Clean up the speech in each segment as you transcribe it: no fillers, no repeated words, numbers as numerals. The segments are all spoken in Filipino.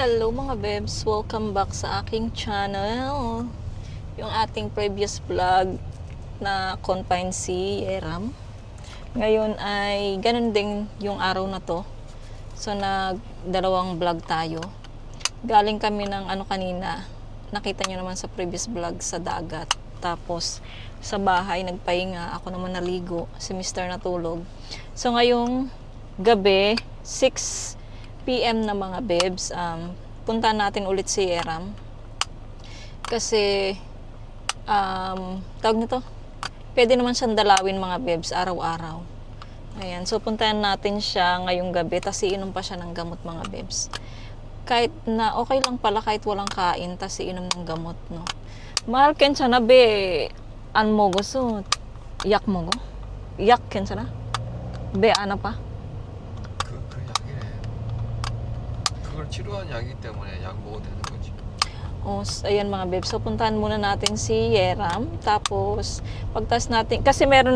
Hello mga bebs! Welcome back sa aking channel. Yung ating previous vlog na confined si Eram. Ngayon ay ganun din yung araw na to. So nagdalawang vlog tayo. Galing kami ng kanina. Nakita nyo naman sa previous vlog sa dagat. Tapos sa bahay nagpahinga. Ako naman naligo. Si Mr. natulog. So ngayong gabi 6 PM na mga bebs, punta natin ulit si Eram kasi tawag nito, pwede naman siyang dalawin mga bebs araw-araw. Ayan, so puntahan natin siya ngayong gabi, tas iinom pa siya ng gamot mga bebs. Kahit na okay lang pala kahit walang kain, tas iinom ng gamot, no. Mahal ken siya na be an mo gusto yak mo go yak ken siya na be ana pa. 그 약이래. 그걸 치료한 약이기 때문에 약 먹어도 되는 거지. Ayan mga bebs. So, puntahan muna natin si Yeram. Tapos, pagtas natin, kasi meron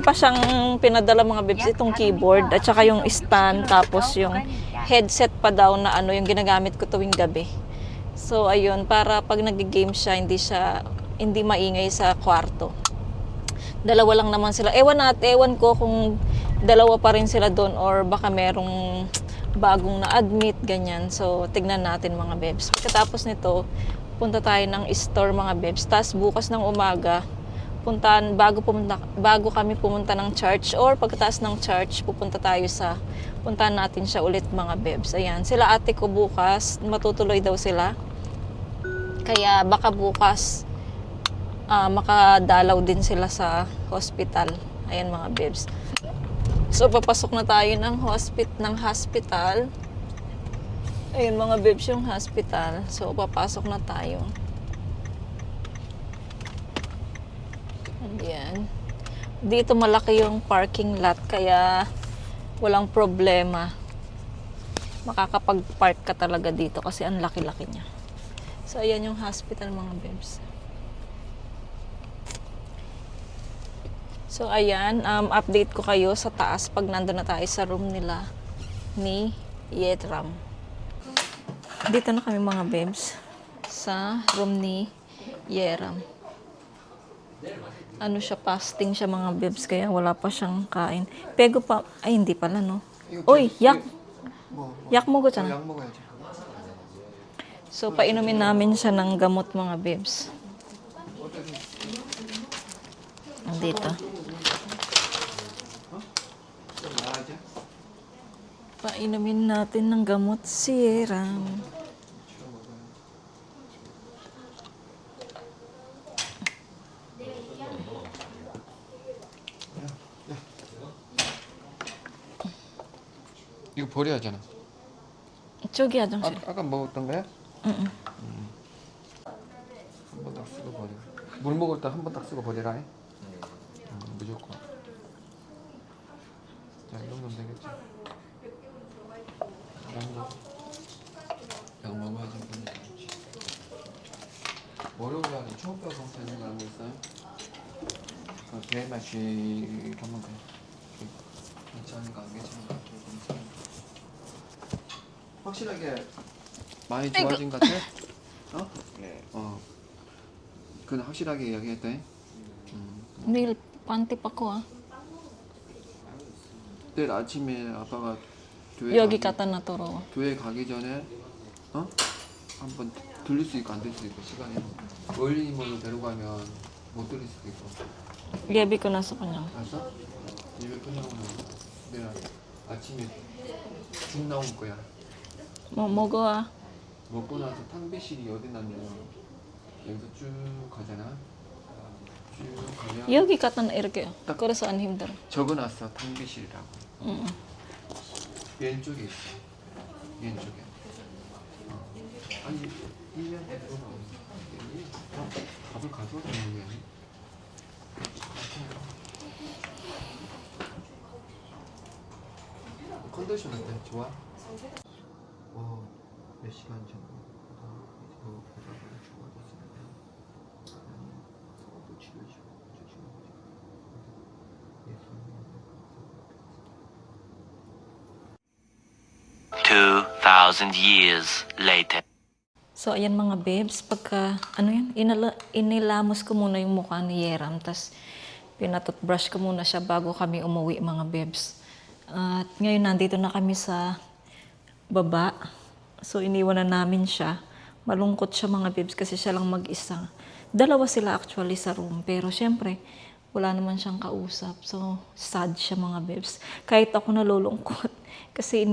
pa siyang pinadala mga bebs, itong keyboard, at saka yung stand, tapos yung headset pa daw na yung ginagamit ko tuwing gabi. So, ayun, para pag nag-game siya, hindi maingay sa kwarto. Dalawa lang naman sila. Ewan ko kung dalawa pa rin sila doon or baka merong bagong na-admit, ganyan. So, tignan natin mga bebs. Pagkatapos nito, punta tayo ng store mga bebs. Tapos bukas ng umaga, bago kami pumunta ng church or pagkatapos ng church, puntahan natin siya ulit mga bebs. Ayan, sila ate ko bukas, matutuloy daw sila. Kaya baka bukas, makadalaw din sila sa hospital. Ayan mga bebs. So, papasok na tayo ng hospital. Ayun mga bebs, yung hospital. So, papasok na tayo. Ayan. Dito malaki yung parking lot, kaya walang problema. Makakapag-park ka talaga dito kasi ang laki-laki niya. So, ayan yung hospital mga bebs. So, ayan, update ko kayo sa taas pag nandun na tayo sa room nila ni Yetram. Dito na kami mga bebs sa room ni Yeram. Fasting siya mga bebs, kaya wala pa siyang kain. Pego pa, ay hindi pala no. Oy, yak! Yak mo ko dyan. 약 먹어야지. So, painumin namin siya ng gamot mga bebs. Dito. Painumin natin ng gamot si Yeram. 이거 버려야 하잖아. 저기 화장실. 아까 먹었던 거야? 응. 한 번 딱 쓰고 버려. 물 먹을 때 한 번 딱 쓰고 버리라. 무조건. 자, 이 정도면 되겠지. 약 먹어야지. 월요일날 초음파 검사하는 거 알고 있어요? 배맛이 한번 괜찮은가 안 괜찮은가 검사. 확실하게 많이 좋아진 것 같아? 어? 네. 그건 확실하게 이야기했다. Neil, panty pa ko 내일 아침에 아빠가 여기 갖다 놔둬라. 교회 가기 전에 한번 들릴 수 있고 안 들릴 수 있고 시간이 어린이집으로 데려가면 못 들릴 수도 있고. Gabi ko na sa kanya. 알았어? 예배 끝나고 내일 아침에 죽 나올 거야. 먹어. 먹고 나서 탕비실이 어디 났냐면 여기서 쭉 가잖아. 쭉 가면 여기 갖다 놔 이렇게. 그래서 안 힘들어. 적어놨어 탕비실이라고. 응. 왼쪽에 있어. 왼쪽에. 아니 1년 됐구나. 밥을 가져오는 거야. 컨디션 어때? 좋아? 몇 시간 전부터 이거 보다가 좋아졌습니다. 또 치료해주고 2,000 years later. So, ayan mga babes, pagka, inilamos ko muna yung mukha ni Yeram, tas pinatutbrush ko muna siya bago kami umuwi mga babes. At ngayon nandito na kami sa baba. So, iniwan na namin siya. Malungkot siya mga babes kasi siya lang mag-isa. Dalawa sila actually sa room, pero syempre, wala naman siyang kausap. So, sad siya mga babes. Kahit ako nalulungkot kasi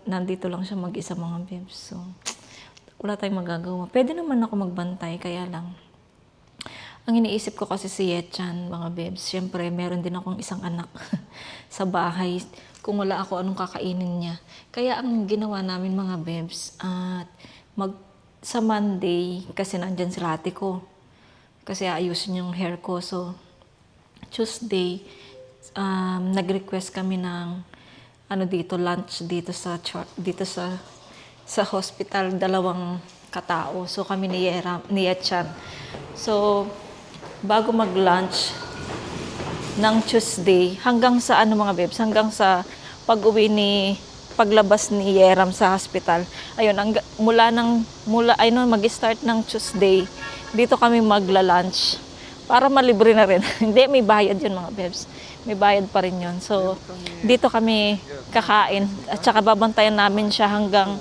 nandito lang siya mag-isa mga babes. So, wala tayong magagawa. Pwede naman ako magbantay, kaya lang. Ang iniisip ko kasi si Yechan, mga babes. Siyempre, meron din akong isang anak sa bahay. Kung wala ako, anong kakainin niya? Kaya ang ginawa namin mga babes, at sa Monday, kasi nandyan si ate ko. Kasi aayusin yung hair ko. So, Tuesday, nag-request kami ng lunch dito sa hospital, 2 katao. So, kami ni Yechan. So, bago mag-lunch ng Tuesday, hanggang sa mga babes, hanggang sa paglabas ni Yeram sa hospital. Ayun, mag-start ng Tuesday, dito kami magla-lunch. Para malibre na rin. Hindi, may bayad yun mga babes. May bayad pa rin yun. So, dito kami kakain. At saka babantayan namin siya hanggang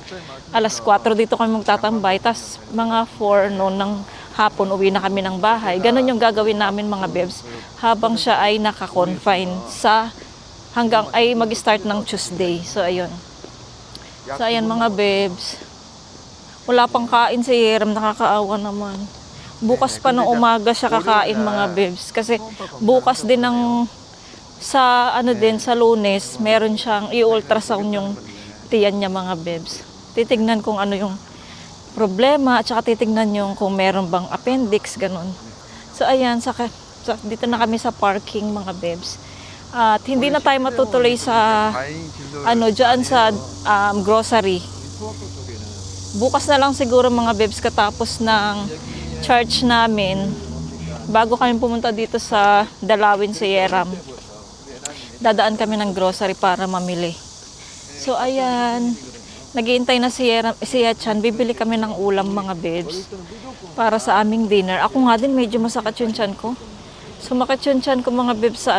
alas 4. Dito kami magtatambay. Tapos mga 4 noon ng hapon, uwi na kami ng bahay. Ganon yung gagawin namin mga babes. Habang siya ay naka-confine hanggang ay mag-start ng Tuesday. So, ayun. So, ayan mga babes. Wala pang kain si Yeram. Nakakaawa naman. Bukas pa ng umaga siya kakain mga babes. Kasi bukas din sa Lunes, meron siyang i-ultrasound yung tiyan niya mga babes. Titignan kung ano yung problema at saka titignan yung kung meron bang appendix, ganun. So ayan, dito na kami sa parking mga babes. At hindi na tayo matutuloy sa dyan sa grocery. Bukas na lang siguro mga babes katapos ng church namin, bago kami pumunta dito sa Dalawin sa Yeram, dadaan kami ng grocery para mamili. So ayan, naghihintay na si Yechan, bibili kami ng ulam mga babes para sa aming dinner. Ako nga din medyo masakit yung tiyan ko. Sumakit yung tiyan ko mga babes sa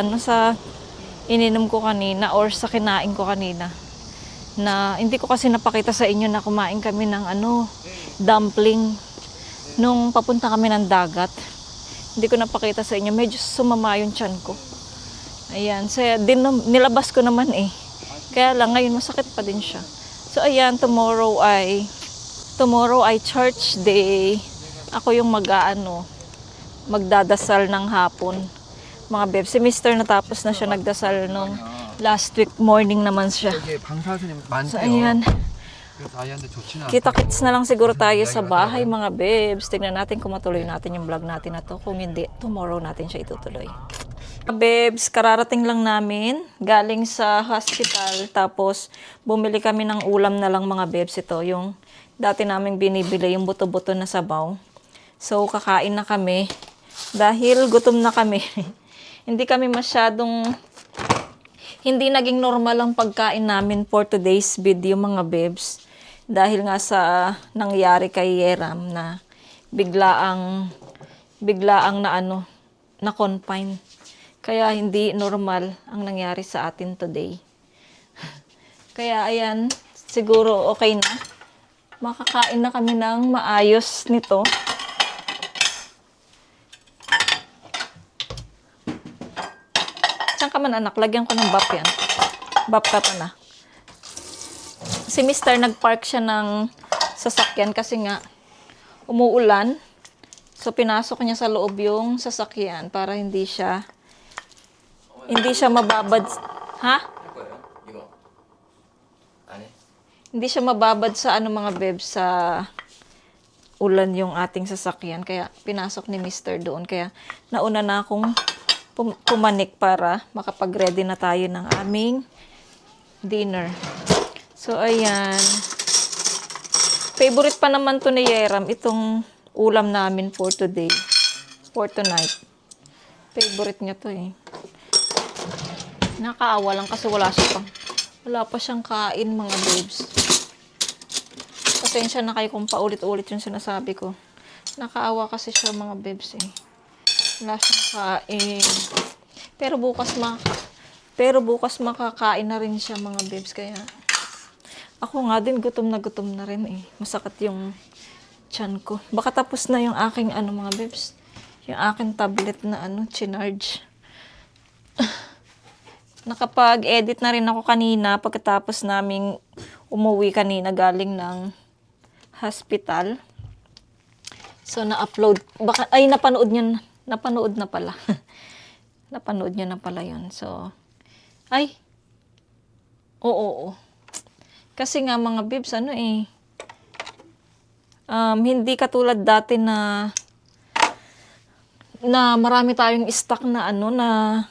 ininom ko kanina or sa kinain ko kanina. Na hindi ko kasi napakita sa inyo na kumain kami ng dumpling nung papunta kami ng dagat. Hindi ko napakita sa inyo, medyo sumama yung tiyan ko. Ayan, so nilabas ko naman Kaya lang ngayon masakit pa din siya. So ayan, tomorrow ay church day. Ako yung magdadasal ng hapon. Mga babes, si Mr. natapos na siya nagdasal nung last week morning naman siya. So ayan. Kita-kits na lang siguro tayo sa bahay mga babes. Tignan natin kung matuloy natin yung vlog natin na to. Kung hindi, tomorrow natin siya itutuloy. Babes, kararating lang namin galing sa hospital. Tapos bumili kami ng ulam na lang mga babes. Ito yung dati naming binibili, yung buto-buto na sabaw. So kakain na kami dahil gutom na kami. Hindi naging normal ang pagkain namin for today's video mga babes. Dahil nga sa nangyari kay Yeram na biglaang na confine. Kaya hindi normal ang nangyari sa atin today. Kaya ayan, siguro okay na. Makakain na kami ng maayos nito. Saan ka man anak? Lagyan ko ng bap yan. Bap ka pa na. Si Mr. nagpark siya ng sasakyan kasi nga umuulan. So pinasok niya sa loob yung sasakyan para hindi siya mababad. Ha? Hindi siya mababad sa mga bebs sa ulan yung ating sasakyan. Kaya pinasok ni Mr. doon. Kaya nauna na akong pumanik para makapag-ready na tayo ng aming dinner. So, ayan. Favorite pa naman to ni Yeram, itong ulam namin for today. For tonight. Favorite niya to Nakakaawa lang kasi wala pa siyang kain mga babes. Pasensya na kayo kung paulit-ulit yung sinasabi ko. Nakaawa kasi siya mga bebs eh. Wala siyang kain. Pero bukas makakain na rin siya mga bebs. Kaya ako nga din gutom na rin eh. Masakit yung tiyan ko. Baka tapos na yung aking mga bebs. Yung aking tablet na chinarge. Nakapag-edit na rin ako kanina pagkatapos naming umuwi kanina galing ng hospital. So, na-upload. Napanood na pala. Napanood niya na pala yun. So, oo. Kasi nga mga bibs, hindi katulad dati na marami tayong stock na na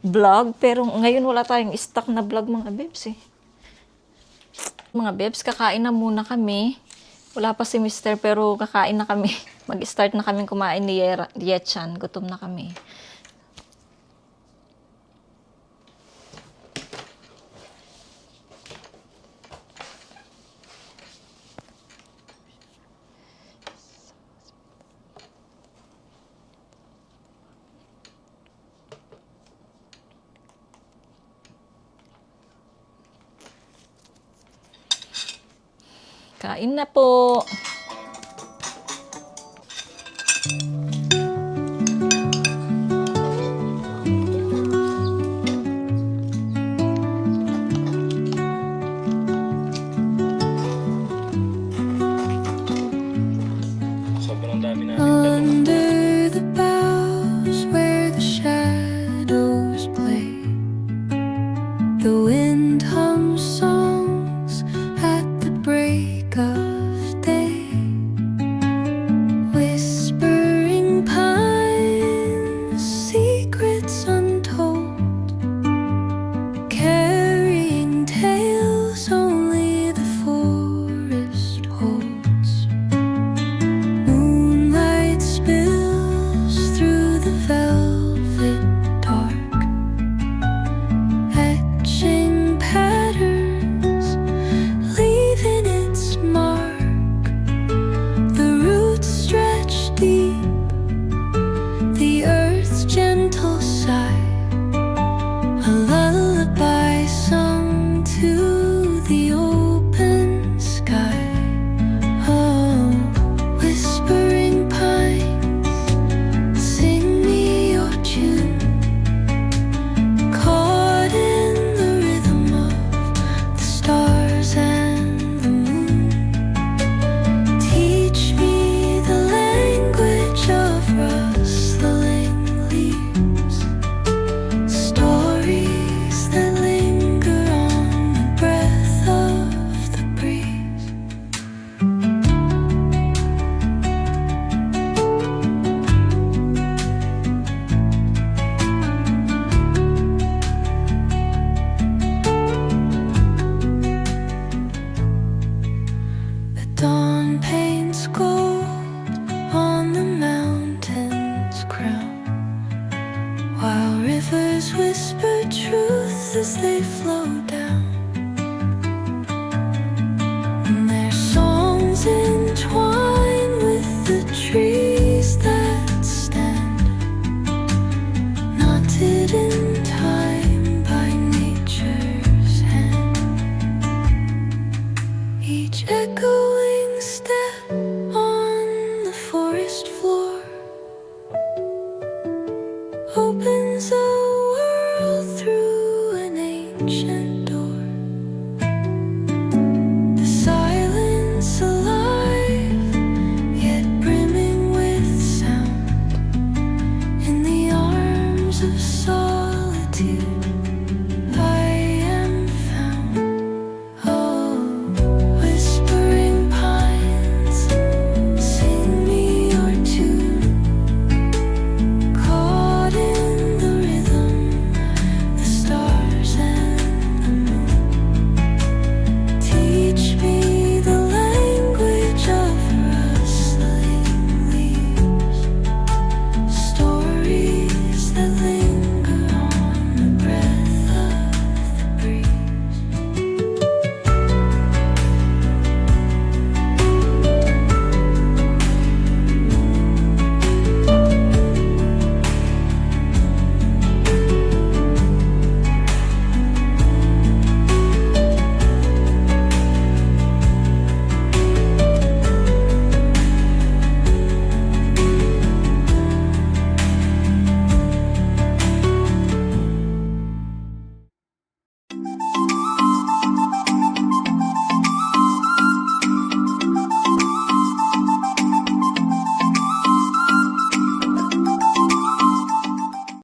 vlog. Pero ngayon wala tayong stock na vlog mga bibs eh. Mga bebs, kakain na muna kami. Wala pa si Mister pero kakain na kami. Mag-start na kami kumain ni Yechan. Gutom na kami. Kain na po.